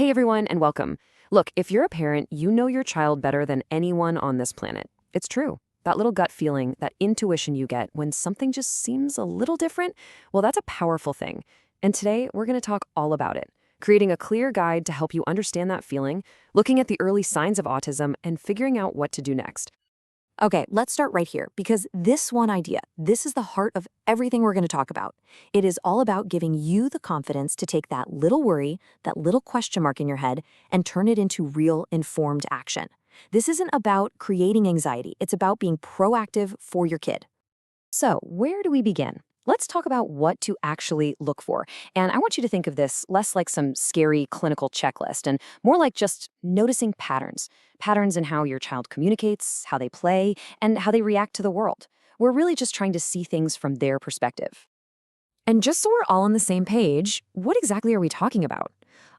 Hey everyone, and welcome. Look, if you're a parent, you know your child better than anyone on this planet. It's true. That little gut feeling, that intuition you get when something just seems a little different, well, that's a powerful thing. And today, we're going to talk all about it, creating a clear guide to help you understand that feeling, looking at the early signs of autism, and figuring out what to do next. Okay, let's start right here because this one idea, this is the heart of everything we're going to talk about. It is all about giving you the confidence to take that little worry, that little question mark in your head, and turn it into real informed action. This isn't about creating anxiety. It's about being proactive for your kid. So, where do we begin? Let's talk about what to actually look for. And I want you to think of this less like some scary clinical checklist and more like just noticing patterns. Patterns in how your child communicates, how they play, and how they react to the world. We're really just trying to see things from their perspective. And just so we're all on the same page, what exactly are we talking about?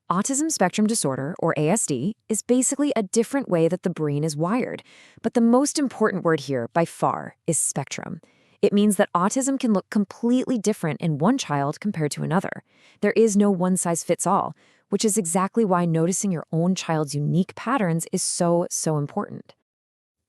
Autism spectrum disorder, or ASD, is basically a different way that the brain is wired. But the most important word here, by far, is spectrum. It means that autism can look completely different in one child compared to another. There is no one-size-fits-all, which is exactly why noticing your own child's unique patterns is so important.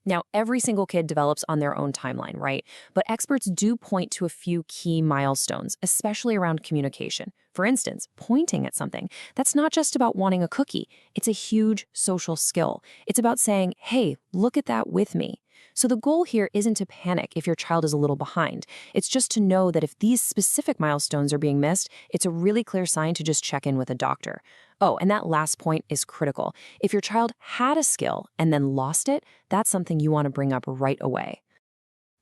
Now, every single kid develops on their own timeline, right? But experts do point to a few key milestones, especially around communication. For instance, pointing at something. That's not just about wanting a cookie. It's a huge social skill. It's about saying, hey, look at that with me. So the goal here isn't to panic if your child is a little behind. It's just to know that if these specific milestones are being missed, it's a really clear sign to just check in with a doctor. Oh, and that last point is critical. If your child had a skill and then lost it, that's something you want to bring up right away.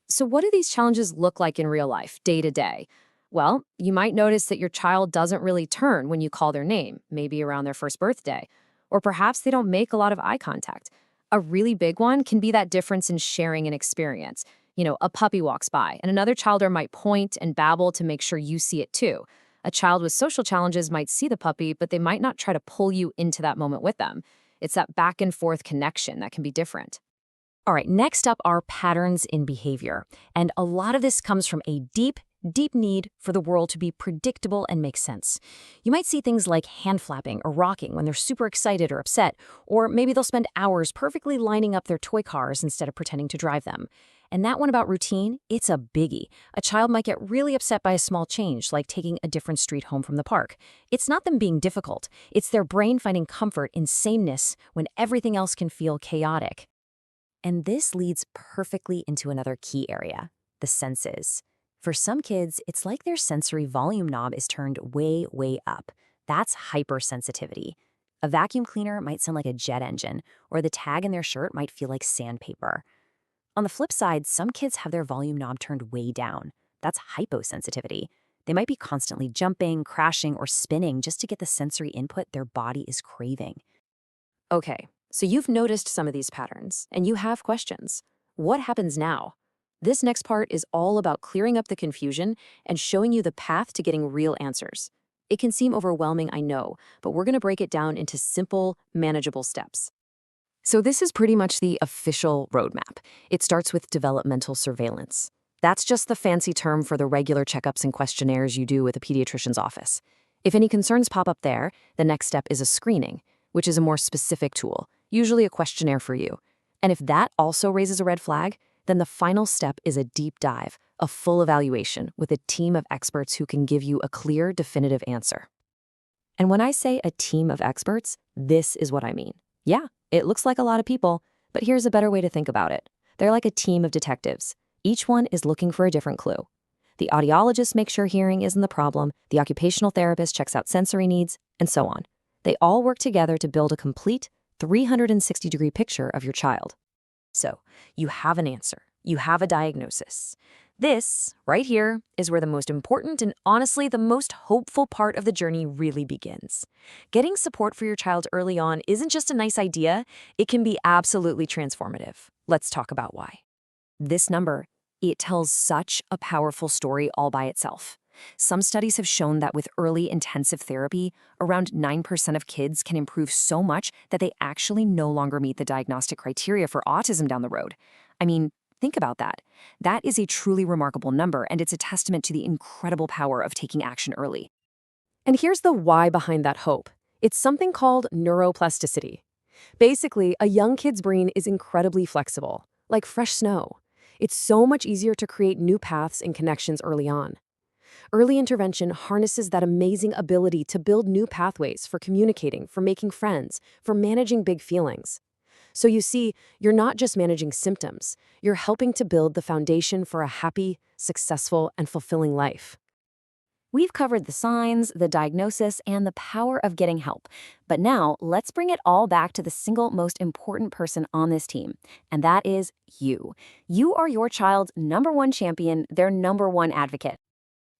So what do these challenges look like in real life, day to day? Well, you might notice that your child doesn't really turn when you call their name, maybe around their first birthday. Or perhaps they don't make a lot of eye contact. A really big one can be that difference in sharing an experience. A puppy walks by, and another childer might point and babble to make sure you see it too. A child with social challenges might see the puppy, but they might not try to pull you into that moment with them. It's that back and forth connection that can be different. All right, next up are patterns in behavior. And a lot of this comes from a deep need for the world to be predictable and make sense. You might see things like hand flapping or rocking when they're super excited or upset, or maybe they'll spend hours perfectly lining up their toy cars instead of pretending to drive them. And that one about routine, it's a biggie. A child might get really upset by a small change, like taking a different street home from the park. It's not them being difficult. It's their brain finding comfort in sameness when everything else can feel chaotic. And this leads perfectly into another key area, the senses. For some kids, it's like their sensory volume knob is turned way up. That's hypersensitivity. A vacuum cleaner might sound like a jet engine, or the tag in their shirt might feel like sandpaper. On the flip side, some kids have their volume knob turned way down. That's hyposensitivity. They might be constantly jumping, crashing, or spinning just to get the sensory input their body is craving. Okay, so you've noticed some of these patterns, and you have questions. What happens now? This next part is all about clearing up the confusion and showing you the path to getting real answers. It can seem overwhelming, I know, but we're going to break it down into simple, manageable steps. So this is pretty much the official roadmap. It starts with developmental surveillance. That's just the fancy term for the regular checkups and questionnaires you do with a pediatrician's office. If any concerns pop up there, the next step is a screening, which is a more specific tool, usually a questionnaire for you. And if that also raises a red flag, then the final step is a deep dive, a full evaluation with a team of experts who can give you a clear, definitive answer. And when I say a team of experts, this is what I mean. Yeah, it looks like a lot of people, but here's a better way to think about it. They're like a team of detectives. Each one is looking for a different clue. The audiologist makes sure hearing isn't the problem, the occupational therapist checks out sensory needs, and so on. They all work together to build a complete 360-degree picture of your child. So, you have an answer. You have a diagnosis. This, right here, is where the most important and honestly the most hopeful part of the journey really begins. Getting support for your child early on isn't just a nice idea, it can be absolutely transformative. Let's talk about why. This number, it tells such a powerful story all by itself. Some studies have shown that with early intensive therapy, around 9% of kids can improve so much that they actually no longer meet the diagnostic criteria for autism down the road. I mean, think about that. That is a truly remarkable number, and it's a testament to the incredible power of taking action early. And here's the why behind that hope. It's something called neuroplasticity. Basically, a young kid's brain is incredibly flexible, like fresh snow. It's so much easier to create new paths and connections early on. Early intervention harnesses that amazing ability to build new pathways for communicating, for making friends, for managing big feelings. So you see, you're not just managing symptoms, you're helping to build the foundation for a happy, successful, and fulfilling life. We've covered the signs, the diagnosis, and the power of getting help. But now, let's bring it all back to the single most important person on this team, and that is you. You are your child's #1 champion, their #1 advocate.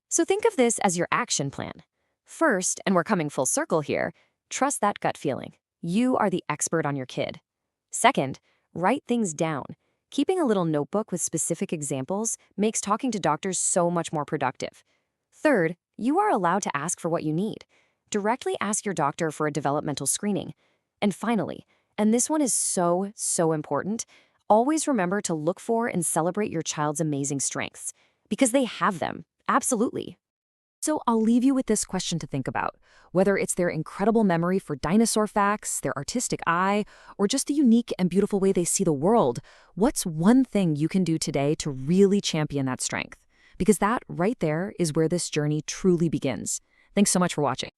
So think of this as your action plan. First, and we're coming full circle here, trust that gut feeling. You are the expert on your kid. Second, write things down. Keeping a little notebook with specific examples makes talking to doctors so much more productive. Third, you are allowed to ask for what you need. Directly ask your doctor for a developmental screening. And finally, and this one is so important, always remember to look for and celebrate your child's amazing strengths, because they have them, absolutely. So I'll leave you with this question to think about. Whether it's their incredible memory for dinosaur facts, their artistic eye, or just the unique and beautiful way they see the world, what's one thing you can do today to really champion that strength? Because that right there is where this journey truly begins. Thanks so much for watching.